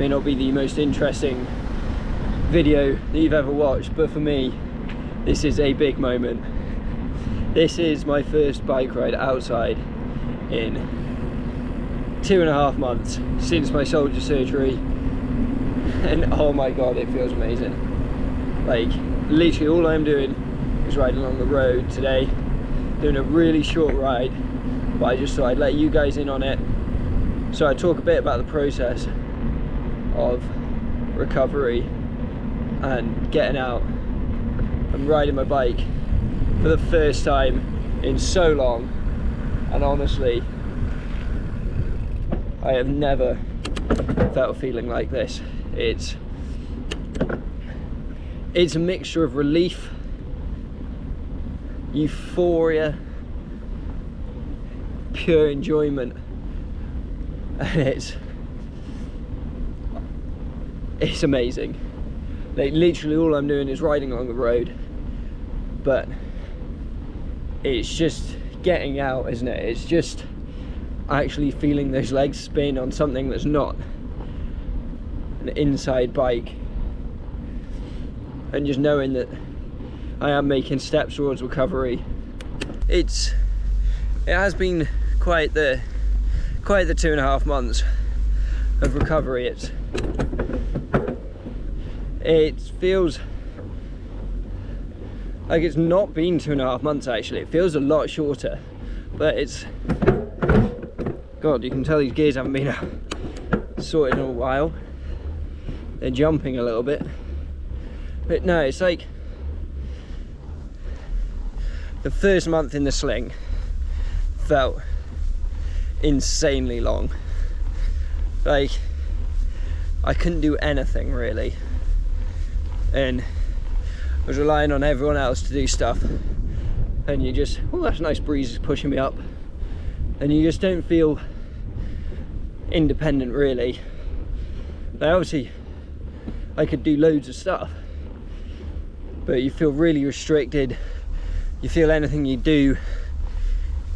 may not be the most interesting video that you've ever watched, but for me, this is a big moment. This is my first bike ride outside in 2.5 months since my shoulder surgery, and oh my god, it feels amazing. Like, literally all I'm doing is riding along the road today, doing a really short ride, but I just thought I'd let you guys in on it. So I talk a bit about the process of recovery and getting out and riding my bike for the first time in so long, and honestly, I have never felt a feeling like this. It's a mixture of relief, euphoria, pure enjoyment, and it's amazing. Like, literally all I'm doing is riding along the road, but it's just getting out, isn't it? It's just actually feeling those legs spin on something that's not an inside bike, and just knowing that I am making steps towards recovery. It has been quite the 2.5 months of recovery. It feels like it's not been 2.5 months actually. It feels a lot shorter, but it's, god, you can tell these gears haven't been sorted in a while. They're jumping a little bit, but no, it's like the first month in the sling felt insanely long. Like, I couldn't do anything really, and I was relying on everyone else to do stuff, and you just, oh, that's a nice breeze pushing me up, and you just don't feel independent really. Like, obviously I could do loads of stuff, but you feel really restricted. You feel anything you do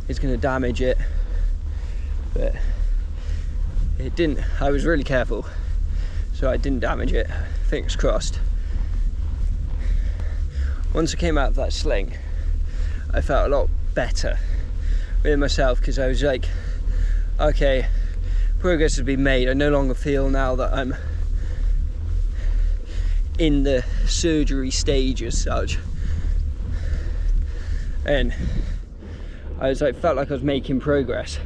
is going to damage it, but it didn't. I was really careful, so I didn't damage it, fingers crossed. Once I came out of that sling, I felt a lot better with myself, because I was like, okay, progress has been made. I no longer feel now that I'm in the surgery stage as such, and I was like, felt like I was making progress.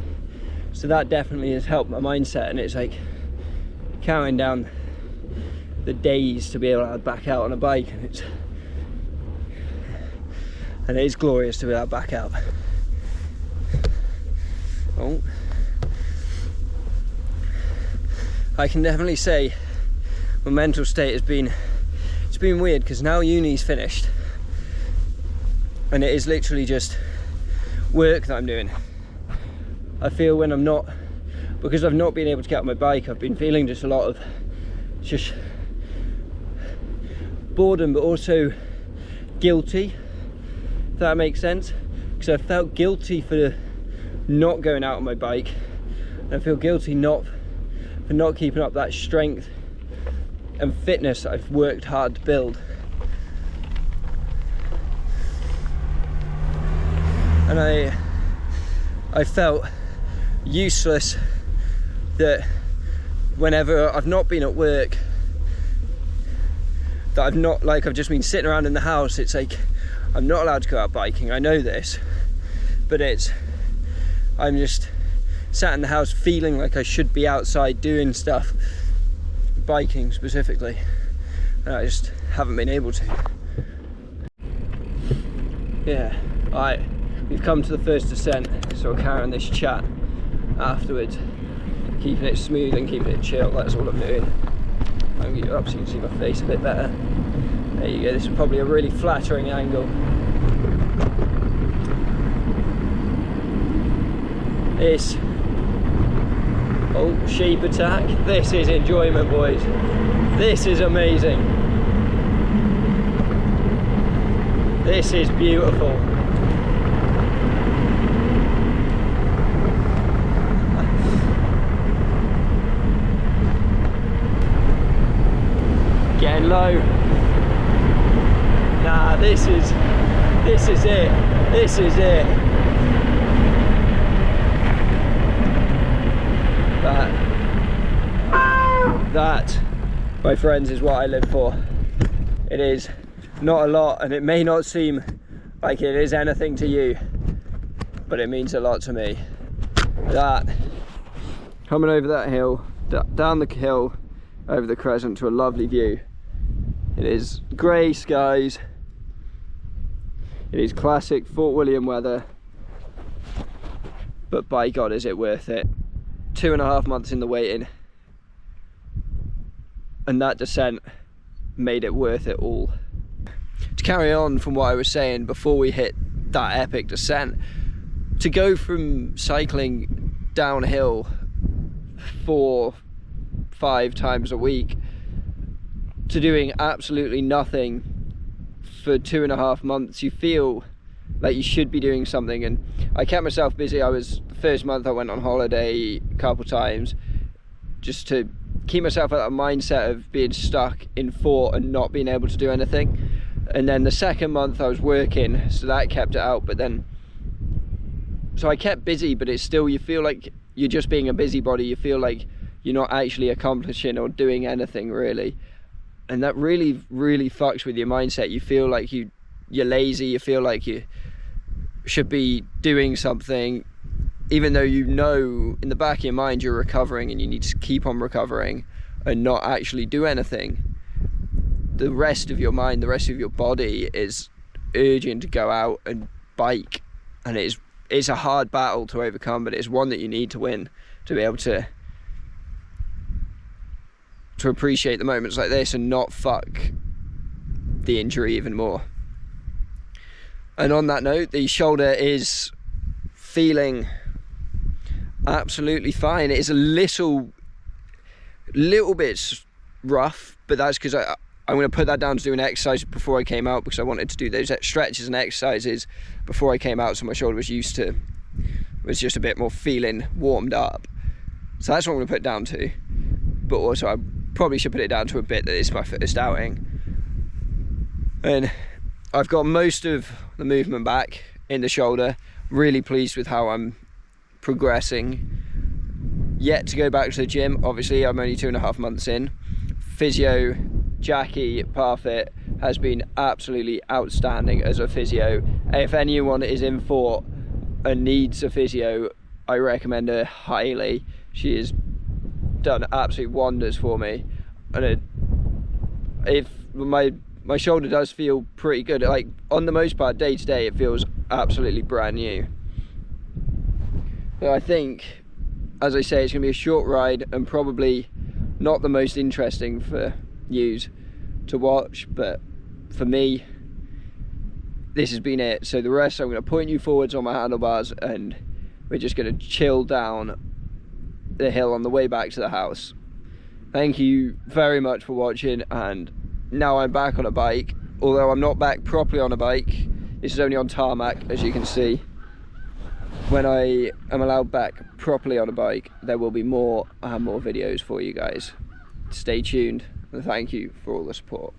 So that definitely has helped my mindset, and it's like counting down the days to be able to back out on a bike, and it is glorious to be able to back out. Oh, I can definitely say my mental state has been, it's been weird, because now uni's finished and it is literally just work that I'm doing. I feel when I'm not, because I've not been able to get on my bike, I've been feeling just a lot of just boredom, but also guilty, if that makes sense, because I felt guilty for not going out on my bike, and I feel guilty for not keeping up that strength and fitness that I've worked hard to build. And I felt useless that whenever I've not been at work, that I've just been sitting around in the house. It's like, I'm not allowed to go out biking, I know this, but I'm just sat in the house feeling like I should be outside doing stuff, biking specifically, and I just haven't been able to. Yeah, we've come to the first descent, so we'll carry on this chat afterwards, keeping it smooth and keeping it chill. That's all I'm doing. I'll get you up so you can see my face a bit better. There you go, this is probably a really flattering angle. This, oh, sheep attack. This is enjoyment, boys. This is amazing. This is beautiful. getting low. Nah, this is it. This is it. That, my friends, is what I live for. It is not a lot, and it may not seem like it is anything to you, but it means a lot to me. That, coming over that hill, down the hill, over the crescent to a lovely view. It is grey skies. It is classic Fort William weather, but by God is it worth it. 2.5 months in the waiting, and that descent made it worth it all. To carry on from what I was saying before we hit that epic descent, to go from cycling downhill 4-5 times a week to doing absolutely nothing for 2.5 months, you feel like you should be doing something. And I kept myself busy. The first month I went on holiday a couple times just to keep myself at that mindset of being stuck in fort and not being able to do anything. And then the second month I was working, so that kept it out. But then, so I kept busy, but it's still, you feel like you're just being a busybody. You feel like you're not actually accomplishing or doing anything really. And that really, really fucks with your mindset. You feel like you're lazy. You feel like you should be doing something, even though you know in the back of your mind you're recovering and you need to keep on recovering and not actually do anything. The rest of your mind, the rest of your body is urging to go out and bike, and it's a hard battle to overcome, but it's one that you need to win to be able to appreciate the moments like this and not fuck the injury even more. And on that note, the shoulder is feeling absolutely fine. It is a little bit rough, but that's because I'm going to put that down to do an exercise before I came out, because I wanted to do those stretches and exercises before I came out, so my shoulder was just a bit more feeling warmed up. So that's what I'm going to put it down to. But also I probably should put it down to a bit that it's my first outing. And I've got most of the movement back in the shoulder. Really pleased with how I'm progressing. Yet to go back to the gym. Obviously I'm only 2.5 months in. Physio Jackie Parfit has been absolutely outstanding as a physio. If anyone is in Fort and needs a physio, I recommend her highly. She has done absolute wonders for me, and if my shoulder does feel pretty good, like on the most part day to day it feels absolutely brand new. But I think, as I say, it's going to be a short ride and probably not the most interesting for yous to watch, but for me this has been it. So the rest I'm going to point you forwards on my handlebars, and we're just going to chill down the hill on the way back to the house. Thank you very much for watching, and now I'm back on a bike, although I'm not back properly on a bike. This is only on tarmac, as you can see. When I am allowed back properly on a bike, there will be more and more videos for you guys. Stay tuned, and thank you for all the support.